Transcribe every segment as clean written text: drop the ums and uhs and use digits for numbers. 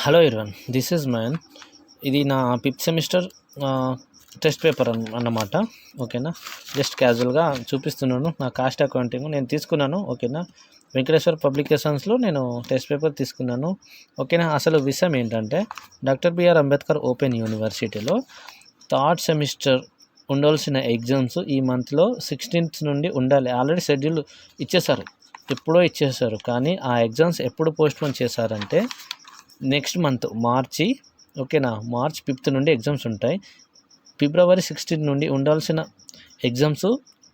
Hello everyone, this is man. ఇది నా fifth semester test paper అన్నమాట. ఓకేనా, జస్ట్ క్యాజువల్గా చూపిస్తున్నాను. నా కాస్ట్ అకౌంటింగ్ నేను తీసుకున్నాను. ఓకేనా, వెంకటేశ్వర పబ్లికేషన్స్లో నేను టెస్ట్ పేపర్ తీసుకున్నాను. ఓకేనా, అసలు విషయం ఏంటంటే డాక్టర్ బిఆర్ అంబేద్కర్ ఓపెన్ యూనివర్సిటీలో థర్డ్ సెమిస్టర్ ఉండాల్సిన ఎగ్జామ్స్ ఈ మంత్లో 16th నుండి ఉండాలి. ఆల్రెడీ షెడ్యూల్ ఇచ్చేసారు, ఎప్పుడో ఇచ్చేసారు. కానీ ఆ ఎగ్జామ్స్ ఎప్పుడు పోస్ట్పోన్ చేశారంటే నెక్స్ట్ మంత్ మార్చి. ఓకేనా, మార్చ్ 5th నుండి ఎగ్జామ్స్ ఉంటాయి. ఫిబ్రవరి 16 నుండి ఉండాల్సిన ఎగ్జామ్స్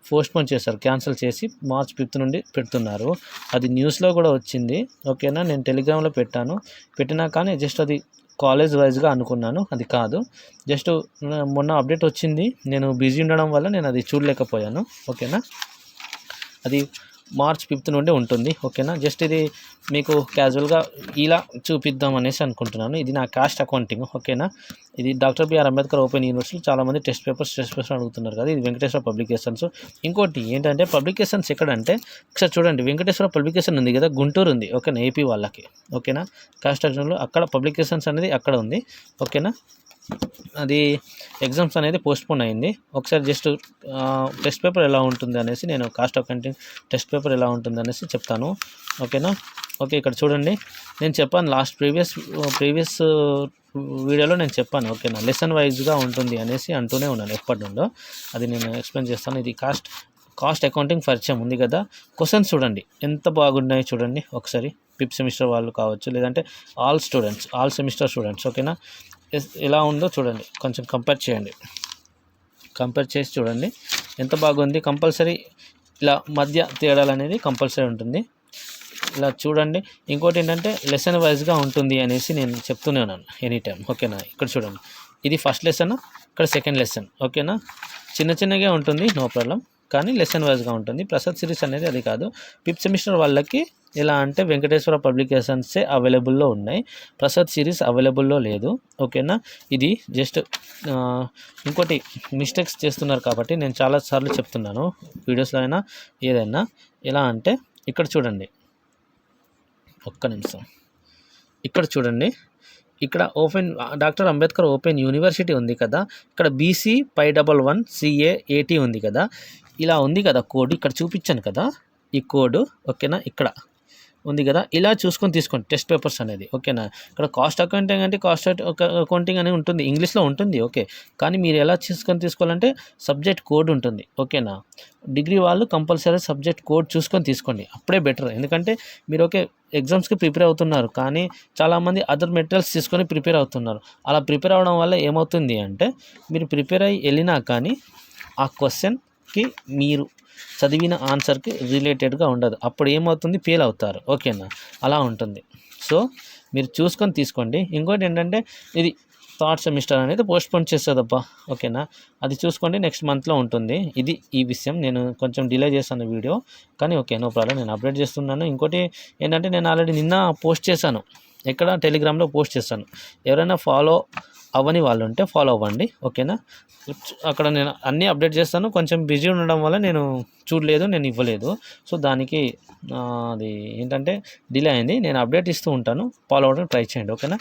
పోస్ట్పోన్ చేశారు, క్యాన్సిల్ చేసి మార్చ్ 5th నుండి పెడుతున్నారు. అది న్యూస్లో కూడా వచ్చింది. ఓకేనా, నేను టెలిగ్రామ్లో పెట్టినా కానీ జస్ట్ అది కాలేజ్ వైజ్గా అనుకున్నాను, అది కాదు. జస్ట్ మొన్న అప్డేట్ వచ్చింది, నేను బిజీ ఉండడం వల్ల నేను అది చూడలేకపోయాను. ఓకేనా, అది మార్చ్ 5th నుండి ఉంటుంది. ఓకేనా, జస్ట్ ఇది మీకు క్యాజువల్గా ఇలా చూపిద్దాం అనేసి అనుకుంటున్నాను. ఇది నా కాస్ట్ అకౌంటింగ్. ఓకేనా, ఇది doctor BR Ambedkar open university. చాలామంది టెస్ట్ పేపర్స్ అడుగుతున్నారు కదా. ఇది వెంకటేశ్వర పబ్లికేషన్స్. ఇంకోటి ఏంటంటే పబ్లికేషన్స్ ఎక్కడంటే ఒకసారి చూడండి, వెంకటేశ్వర పబ్లికేషన్ ఉంది కదా, గుంటూరు ఉంది. ఓకేనా, ఏపీ వాళ్ళకి. ఓకేనా, కాస్ట్ అకౌంటింగ్లో అక్కడ పబ్లికేషన్స్ అనేది అక్కడ ఉంది. ఓకేనా, అది ఎగ్జామ్స్ అనేది పోస్ట్పోన్ అయింది. ఒకసారి జస్ట్ టెస్ట్ పేపర్ ఎలా ఉంటుంది అనేసి నేను కాస్ట్ అకౌంటింగ్ టెస్ట్ పేపర్ ఎలా ఉంటుంది అనేసి చెప్తాను. ఓకేనా, ఓకే, ఇక్కడ చూడండి, నేను చెప్పాను లాస్ట్ ప్రీవియస్ వీడియోలో నేను చెప్పాను. ఓకేనా, లెసన్ వైజ్గా ఉంటుంది అనేసి అంటూనే ఉన్నాను ఎప్పటి నుండో. అది నేను ఎక్స్ప్లెయిన్ చేస్తాను. ఇది కాస్ట్ అకౌంటింగ్ పరిచయం ఉంది కదా. క్వశ్చన్స్ చూడండి ఎంత బాగున్నాయి చూడండి ఒకసారి. 5th సెమిస్టర్ వాళ్ళు కావచ్చు, లేదంటే ఆల్ సెమిస్టర్ స్టూడెంట్స్. ఓకేనా, ఎలా ఉందో చూడండి, కొంచెం కంపేర్ చేసి చూడండి ఎంత బాగుంది. కంపల్సరీ ఇలా మధ్య తేడాలు అనేది కంపల్సరీ ఉంటుంది. ఇలా చూడండి. ఇంకోటి ఏంటంటే లెసన్ వైజ్గా ఉంటుంది అనేసి నేను చెప్తూనే ఉన్నాను ఎనీ టైం. ఓకేనా, ఇక్కడ చూడండి, ఇది ఫస్ట్ లెసన్, ఇక్కడ సెకండ్ లెసన్. ఓకేనా, చిన్నగా ఉంటుంది, నో ప్రాబ్లం, కానీ లెసన్ వైజ్గా ఉంటుంది. ప్రసాద్ సిరీస్ అనేది అది కాదు. 5th సెమిస్టర్ వాళ్ళకి ఎలా అంటే వెంకటేశ్వర పబ్లికేషన్సే అవైలబుల్లో ఉన్నాయి, ప్రసాద్ సిరీస్ అవైలబుల్లో లేదు. ఓకేనా, ఇది జస్ట్ ఇంకోటి మిస్టేక్స్ చేస్తున్నారు కాబట్టి నేను చాలాసార్లు చెప్తున్నాను వీడియోస్లో అయినా ఏదైనా. ఎలా అంటే ఇక్కడ చూడండి, ఒక్క నిమిషం, ఇక్కడ చూడండి, ఇక్కడ డాక్టర్ అంబేద్కర్ ఓపెన్ యూనివర్సిటీ ఉంది కదా, ఇక్కడ BC 511 CA 80 ఉంది కదా, ఇలా ఉంది కదా కోడ్. ఇక్కడ చూపించాను కదా ఈ కోడ్. ఓకేనా, ఇక్కడ ఉంది కదా, ఇలా చూసుకొని తీసుకోండి టెస్ట్ పేపర్స్ అనేది. ఓకేనా, ఇక్కడ కాస్ట్ అకౌంటింగ్ అంటే అకౌంటింగ్ అనేది ఉంటుంది, ఇంగ్లీష్లో ఉంటుంది. ఓకే, కానీ మీరు ఎలా తీసుకోవాలంటే సబ్జెక్ట్ కోడ్ ఉంటుంది. ఓకేనా, డిగ్రీ వాళ్ళు కంపల్సరీ సబ్జెక్ట్ కోడ్ చూసుకొని తీసుకోండి, అప్పుడే బెటర్. ఎందుకంటే మీరు ఎగ్జామ్స్కి ప్రిపేర్ అవుతున్నారు, కానీ చాలామంది అదర్ మెటీరియల్స్ తీసుకొని ప్రిపేర్ అవుతున్నారు. అలా ప్రిపేర్ అవ్వడం వల్ల ఏమవుతుంది అంటే మీరు ప్రిపేర్ అయ్యి వెళ్ళినా కానీ ఆ క్వశ్చన్కి మీరు చదివిన ఆన్సర్కి రిలేటెడ్గా ఉండదు, అప్పుడు ఏమవుతుంది, ఫెయిల్ అవుతారు. ఓకేనా, అలా ఉంటుంది. సో మీరు చూసుకొని తీసుకోండి. ఇంకోటి ఏంటంటే ఇది థర్డ్ సెమిస్టర్ అనేది పోస్ట్పోన్ చేసేదబ్బా. ఓకేనా, అది చూసుకోండి, నెక్స్ట్ మంత్లో ఉంటుంది. ఇది ఈ విషయం. నేను కొంచెం డిలే చేశాను వీడియో, కానీ ఓకే, నో ప్రాబ్లం, నేను అప్డేట్ చేస్తున్నాను. ఇంకోటి ఏంటంటే నేను ఆల్రెడీ నిన్న పోస్ట్ చేశాను, ఎక్కడ టెలిగ్రామ్లో పోస్ట్ చేశాను. ఎవరైనా ఫాలో అవ్వని వాళ్ళు ఉంటే ఫాలో అవ్వండి. ఓకేనా, అక్కడ నేను అన్నీ అప్డేట్ చేస్తాను. కొంచెం బిజీ ఉండడం వల్ల నేను చూడలేదు, నేను ఇవ్వలేదు. సో దానికి అది ఏంటంటే డిలే అయింది. నేను అప్డేట్ ఇస్తూ ఉంటాను, ఫాలో అవ్వడానికి ట్రై చేయండి. ఓకేనా.